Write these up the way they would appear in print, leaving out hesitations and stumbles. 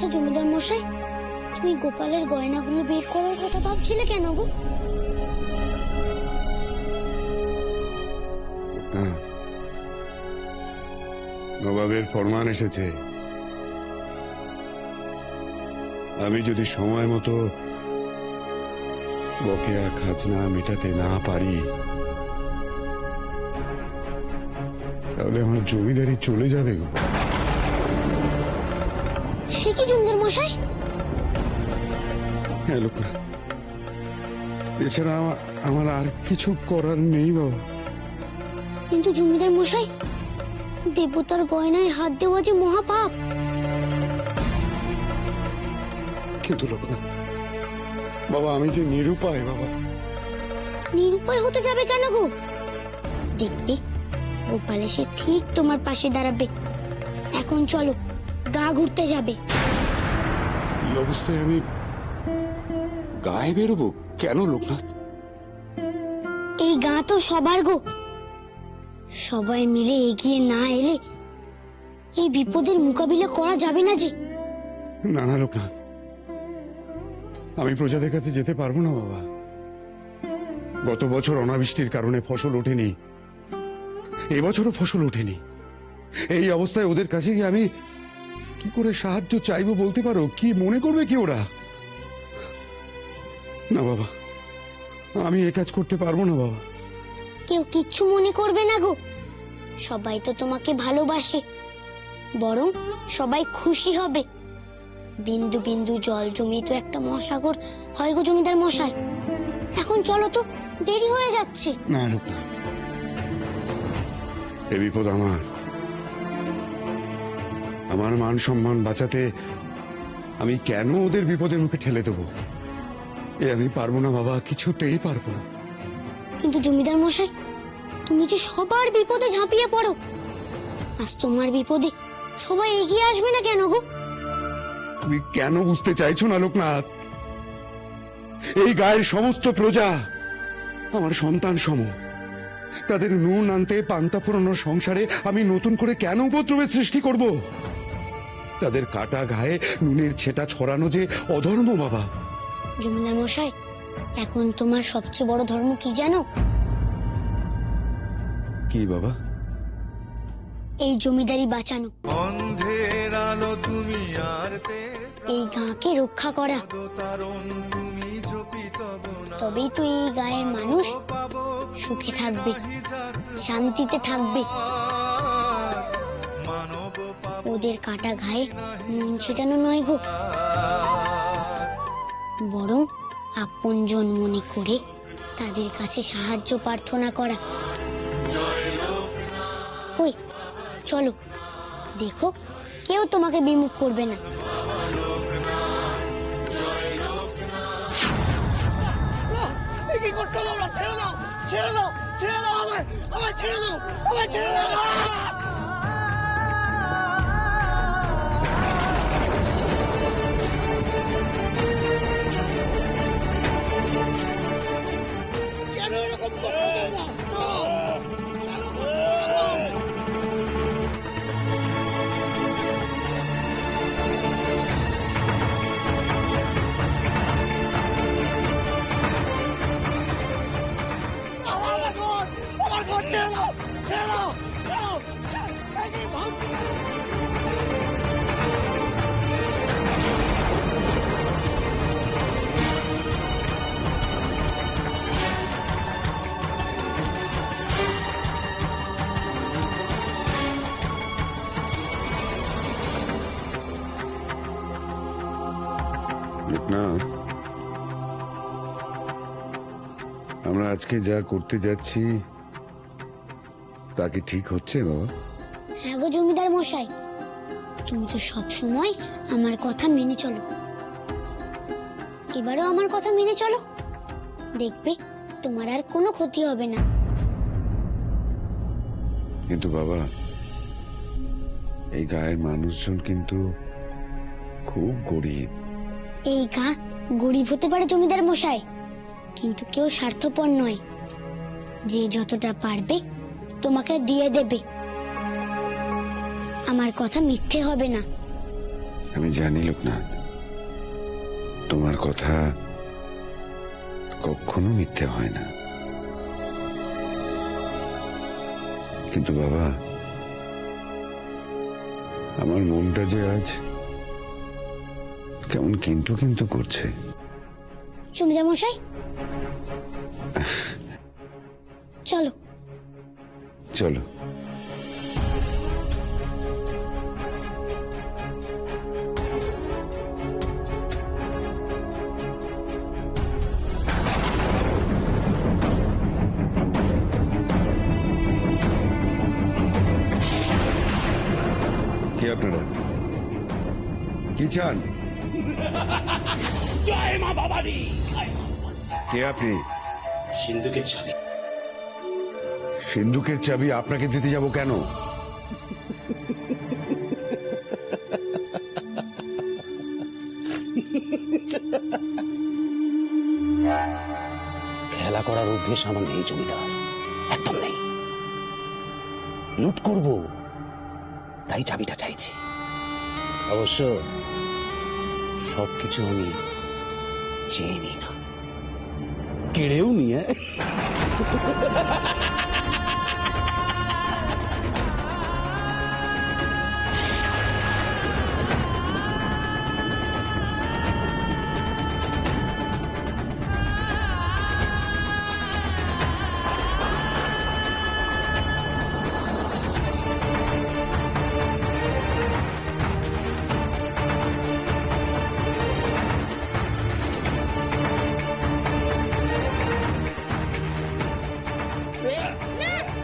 আচ্ছা জমিদার মশাই, তুমি গোপালের গয়নাগুলো বের করার কথা ভাবছিলে কেন গো? নবাবের ফরমান এসেছে, আমি যদি সময় মতো বকেয়া খাজনা মেটাতে না পারি তাহলে আমার জমিদারি চলে যাবে গো। সে কি জমিদার মশাই? হ্যাঁ লোকনাথ, এছাড়া আমার আর কিছু করার নেই বাবা। কিন্তু জমিদার মশাই, দেবতার গয়নায় হাত দেওয়া যে মহাপাপ। কিন্তু লোকনাথ বাবা, আমি যে নিরুপায় বাবা। নিরুপায় হতে যাবে কেন গো? দেখবে গোপাল এসে ঠিক তোমার পাশে দাঁড়াবে। এখন চলো, গা ঘুরতে যাবে। এই অবস্থায় আমি গায়ে বেরোবো কেন লোকনাথ? এই গা তো সবার গো। সবাই মিলে এগিয়ে না এলে এই বিপদের মোকাবিলা করা যাবে না যে। না না লোকনাথ, আমি প্রজাদের কাছে যেতে পারবো না বাবা। গত বছর অনাবৃষ্টির কারণে ফসল ওঠেনি, এবছরও ফসল ওঠেনি। এই অবস্থায় ওদের কাছে গিয়ে আমি কি করে সাহায্য চাইবো বলতে পারো? কি মনে করবে কি ওরা? না বাবা, আমি এ কাজ করতে পারবো না বাবা। কেউ কিচ্ছু মনে করবে না গো। সবাই তো তোমাকে ভালোবাসে, বরং সবাই খুশি হবে। বিন্দু বিন্দু জল জমি তো একটা মহাসাগর হয় গো জমিদার মশাই। এখন চলো তো, দেরি হয়ে যাচ্ছে। না লোকনাথ, এ বিপদ আমার মান সম্মান বাঁচাতে আমি কেন ওদের বিপদের মুখে ঠেলে দেবো? এ আমি পারবো না বাবা, কিছুতেই পারবো না। কিন্তু জমিদার মশাই, তুমি যে সবার বিপদে ঝাঁপিয়ে পড়ো, আজ তোমার বিপদে সবাই এগিয়ে আসবে না কেন গো? তুমি কেন বুঝতে চাইছো না লোকনাথ? এই গায়ের সমস্ত প্রজা আমার সন্তান সম। তাদের নুন আনতে পান্তা ফোরানোর সংসারে আমি নতুন করে কেন উপদ্রবের সৃষ্টি করব? তাদের কাটা গায়ে নুনের ছেটা ছড়ানো যে অধর্ম বাবা। জমিদার মশাই, এখন তোমার সবচেয়ে বড় ধর্ম কি জানো? কি বাবা? এই জমিদারি বাঁচানো, অন্ধের আলো তুমি আর এই গাঁকে রক্ষা করা। তবেই তো এই গায়ের মানুষ সুখে থাকবে, শান্তিতে থাকবে। ওদের কাটা গায়ে নুন ছেটানো নয় গো, বরং আপনজন মনে করে তাদের কাছে সাহায্য প্রার্থনা করা। ওই চলো, দেখো কেউ তোমাকে বিমুখ করবে না। কি করতে হলো? ছেড়ে দাও, ছেড়ে দাও, ছেড়ে দাও, আমার ছেড়ে দাও, আমার ছেড়ে দাও। কেন এরকম করছো তোমরা? কেন করছো এরকম? আমার ঘর ছেড়ে দাও, ছেড়ে দাও, ছেড়ে দাও, এই ভাবছি না। লোকনাথ, আমরা আজকে যা করতে যাচ্ছি তা কি ঠিক হচ্ছে বাবা? হ্যাঁ গো জমিদার মশাই, তুমি তো সব সময় আমার কথা মেনে চলো। এবারও আমার কথা মেনে চলো, দেখবে তোমার আর কোনো ক্ষতি হবে না। কিন্তু বাবা, এই গায়ের মানুষজন কিন্তু খুব গরিব। এই গা গরিব হতে পারে জমিদার মশাই, কিন্তু কেউ স্বার্থপর নয়। যে যতটা পারবে তোমাকে দিয়ে দেবে। আমার কথা মিথ্যে হবে না। আমি জানি লোকনাথ, তোমার কথা কখনো মিথ্যে হয় না, কিন্তু বাবা আমার মনটা যে আজ কেমন কিন্তু কিন্তু করছে। জমিদার মশাই, চলো চলো। কে আপনারা? কি চান? জয় মা বাবারি। কে আপনি? সিন্ধুকের চাবি। সিন্ধুকের চাবি আপনাকে দিতে যাব কেন? খেলা করার অভ্যেস আমার নেই জমিদার, একদম নেই। লুট করব তাই চাবিটা চাইছি। অবশ্য সবকিছু আমি চেয়ে নিই না, কেড়েও নিয়ে।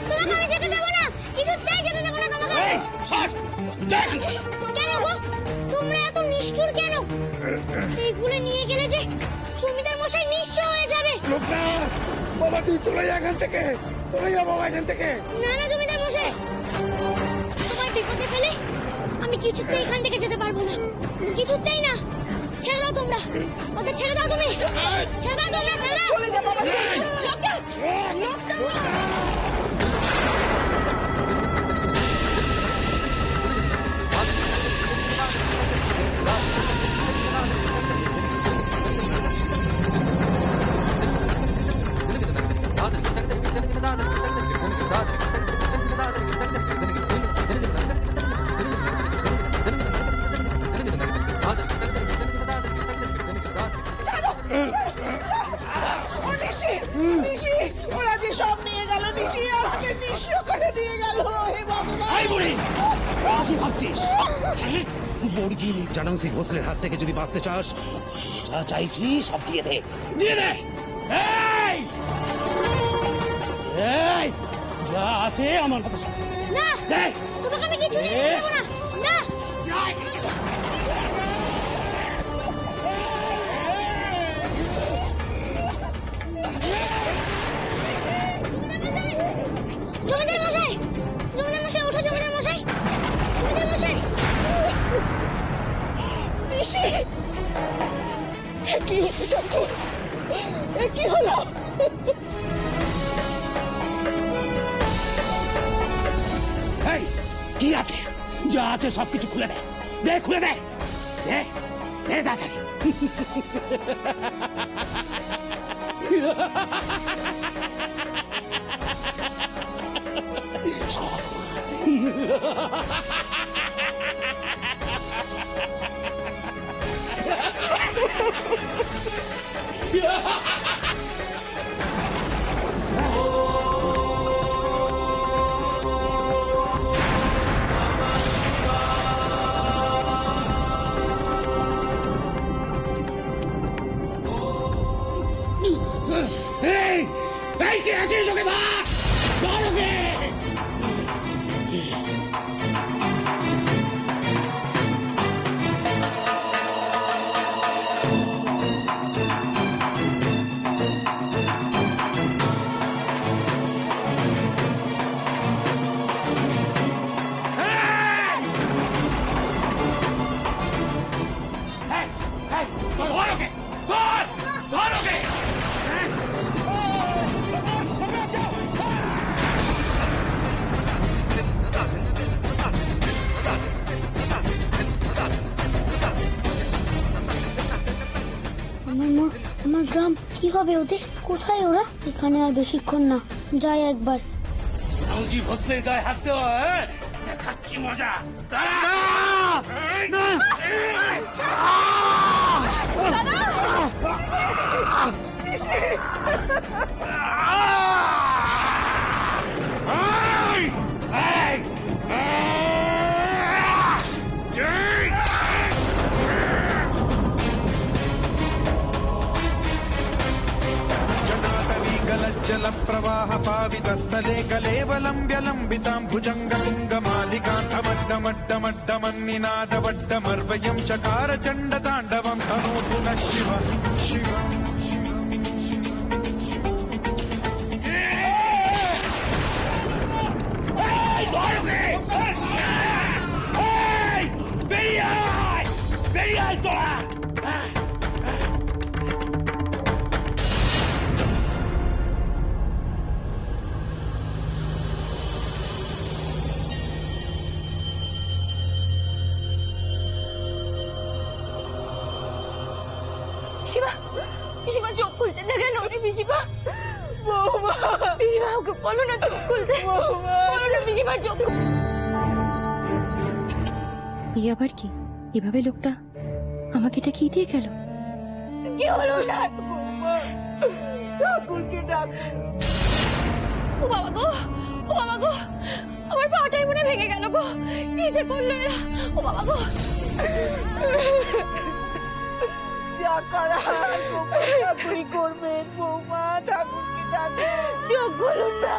তোমাকে আমি যেতে দেবো না, কিছুতেই যেতে দেবো না তোমাকে। কেন গো, তোমরা এত নিষ্ঠুর কেন? এইগুলো নিয়ে গেলে যে জমিদার মশাই নিঃস্ব হয়ে যাবে। বাবা তুই চলে যা এখান থেকে, চলে যা বাবা এখান থেকে। না না জমিদার মশাই, তোমার বিপদে ফেলে আমি কিছুতেই এখান থেকে যেতে পারবো না, কিছুতেই না। ছেড়ে দাও তোমরা, ওদের ছেড়ে দাও তুমি, ছেড়ে দাও তোমরা, ছেড়ে দাও। চলে যা বাবা, ওরা যে সব নিয়ে গেল, নিশি আমাকে নিঃস্ব করে দিয়ে গেল। হে বাবা, এই বুড়ি, কি ভাবছিস? মুরগি নির্জানসি ঘোষলের হাত থেকে যদি বাঁচতে চাস, যা চাইছি সব দিয়ে দে, দিয়ে দে। এই এই যা আছে আমার কথা শোন। না দে। তোমাকে আমি কিছু নিয়ে যেতে দেবো না, না। জমিদার মশাই, জমিদার মশাই ওঠো, জমিদার মশাই, জমিদার মশাই। নিশি কি হলো ঠাকুর, কি হলো? এই কি আছে, যা আছে সবকিছু খুলে দে, দে খুলে দে, দে দে তাড়াতাড়ি। সব এই এই কে আছিস ওকে ধর, ধর ওকে। ধর ওকে। গ্রাম কি হবে ওদের? কোথায় ওরা? এখানে আর বেশিক্ষণ না, যাই একবার। রামজি ভোসলের গায়ে হাত দেওয়া, দেখাচ্ছি মজা। जल प्रवाह पावितस्थले कलेवलम्ब्य लम्बितां भुजङ्गतुङ्गमालिकान्तमड्डमड्डमड्डमन्निनादवड्डमर्वयं चकार चण्डताण्डवं तनोतु नः शिव शिव। পিসিমা, পিসিমা চোখ খুলছে না কেন? পিসিমা, বৌমা, পিসিমা ওকে বলো না চোখ খুলতে, বলো না পিসিমা চোখ। এই আবার কি? এভাবে লোকটা আমাকে এটা কি দিয়ে গেল? কি হলো না? ঠাকুরকে ডাক। ও বাবা গো, ও বাবা গো, আমার পাটাই মনে ভেঙে গেল গো। কি যে করলো এরা? ও বাবা গো। যা করা ঠাকুরই করবেন বৌমা, ঠাকুরকে ডাকে। চোখ খুলুন না,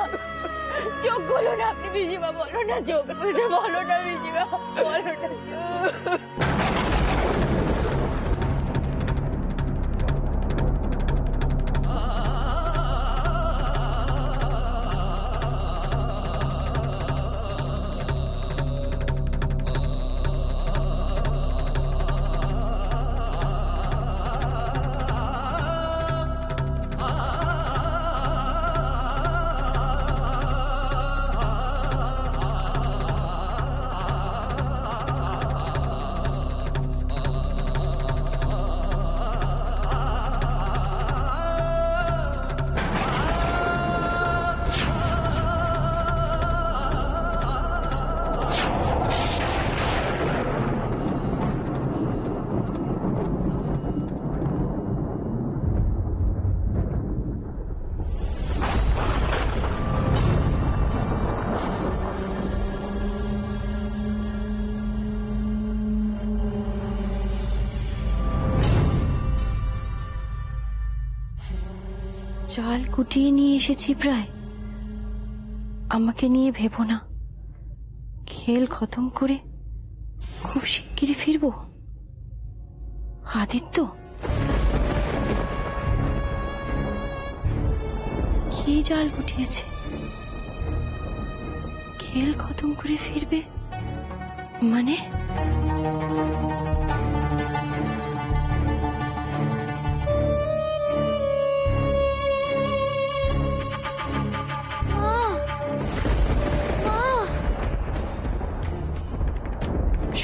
চোখ খুলুন আপনি পিসিমা, বলো না চোখ খুলতে, বলো না পিসিমা, বলো না চোখ। চাল কুটিয়ে নিয়ে এসেছি প্রায়। আমাকে নিয়ে ভেবো না, খেল খতম করে খুব শিগগিরই ফিরবো। আদিত্য কি জাল গুটিয়েছে? খেল খতম করে ফিরবে মানে?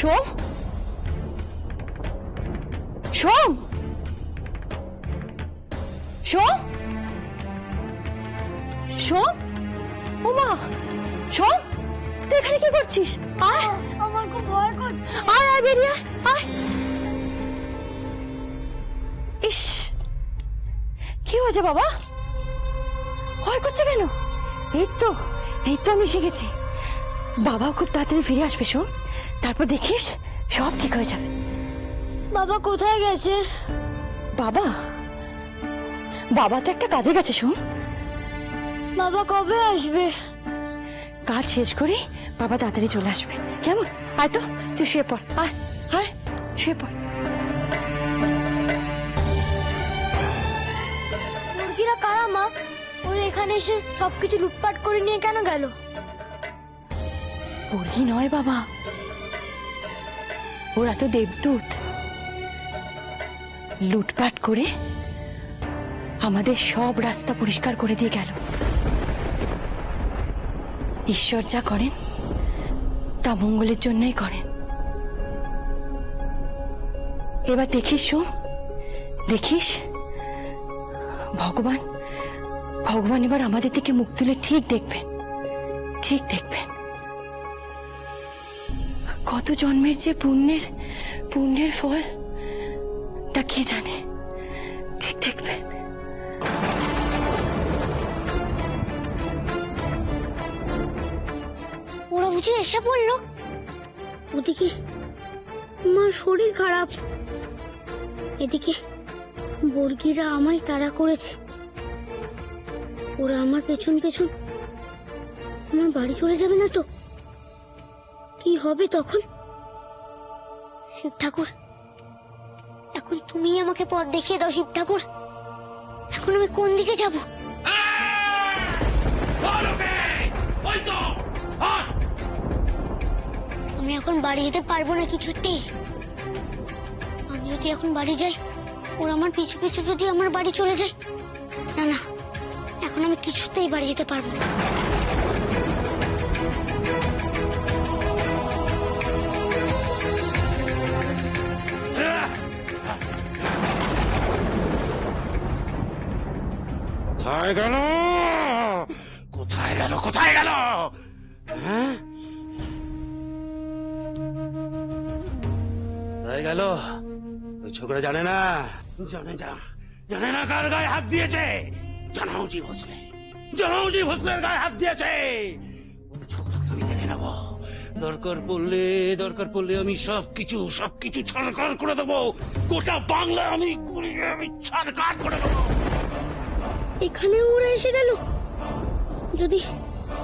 সোম, সোম, সোম, সোম, ওমা, সোম, তুই এখানে কি করছিস? আয়, আমার খুব ভয় করছে। আয় আয় বেরিয়ে আয়। ইস, কি হয়েছে বাবা? ভয় করছে কেন? এই তো আমি এসে গেছি। বাবা খুব তাড়াতাড়ি ফিরে আসবে সোম, তারপর দেখিস সব ঠিক হয়ে যাবে। বাবা কোথায় গেছে? বাবা বাবা তো একটা কাজে গেছে সোম। বাবা কবে আসবে? কাজ শেষ করে বাবা তাড়াতাড়ি চলে আসবে, কেমন? আয় তো, তুই শুয়ে পড়, আয় আয় শুয়ে পড়। মুরগিরা কারা মা? ওরা এখানে এসে সবকিছু লুটপাট করে নিয়ে কেন গেল? মুরগি নয় বাবা, ওরা তো দেবদূত। লুটপাট করে আমাদের সব রাস্তা পরিষ্কার করে দিয়ে গেল। ঈশ্বর যা করেন তা মঙ্গলের জন্যই করেন। এবার দেখিস সোম, দেখিস ভগবান ভগবান এবার আমাদের দিকে মুখ তুলে ঠিক দেখবেন, ঠিক দেখবেন। কত জন্মের যে পুণ্যের ফল তা কে জানে, ঠিক দেখবেন। ওরা বুঝি এসে পড়লো। ওদিকে আমার শরীর খারাপ, এদিকে বর্গিরা আমায় তাড়া করেছে। ওরা আমার পেছন পেছন আমার বাড়ি চলে যাবে না তো? কি হবে তখন? শিব ঠাকুর, এখন তুমি আমাকে পথ দেখিয়ে দাও শিব ঠাকুর। এখন আমি কোন দিকে যাব? আমি এখন বাড়ি যেতে পারবো না কিছুতেই। আমি যদি এখন বাড়ি যাই, ওরা আমার পিছু পিছু যদি আমার বাড়ি চলে যায়, না না, এখন আমি কিছুতেই বাড়ি যেতে পারবো না। কোথায় গেল, কোথায় গেল, কোথায় গেল? হ্যাঁ, কোথায় গেল? ওই ছোকরা জানে না, জানে না কার গায়ে হাত দিয়েছে। জানাউজি ভোসলের গায়ে হাত দিয়েছে। ওই ছোকরাকে আমি দেখে নেব। দরকার পড়লে আমি সবকিছু ছাড়কার করে দেবো। গোটা বাংলা আমি ছাড়কার করে দেবো। এখানে ওরা এসে গেল। যদি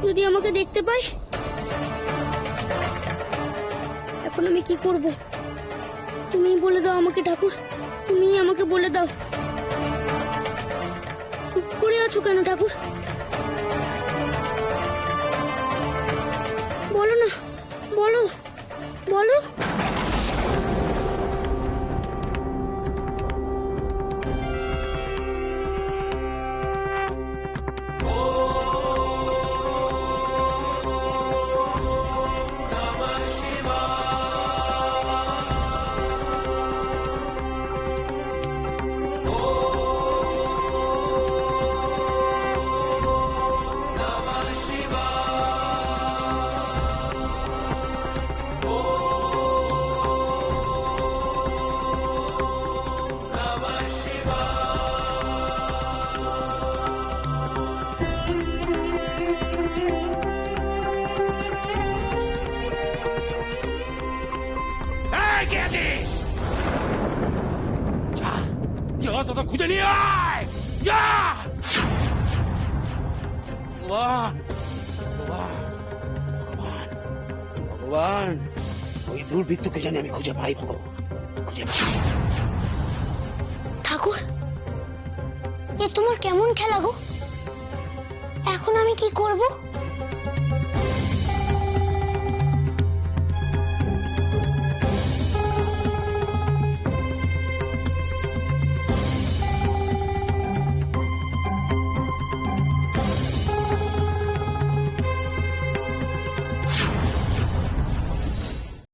যদি আমাকে দেখতে পায়, এখন আমি কি করব? তুমি বলে দাও আমাকে ঠাকুর, তুমি আমাকে বলে দাও। চুপ করে আছো কেন ঠাকুর? বলো না, বলো বলো। তোকে খুঁজে নিয়ে আয়, যা। ভগবান, ওই দুর্বৃত্তকে জানি আমি খুঁজে পাই। ভগবান, খুঁজে পাই। ঠাকুর, এ তোমার কেমন খেলা গো? এখন আমি কি করব?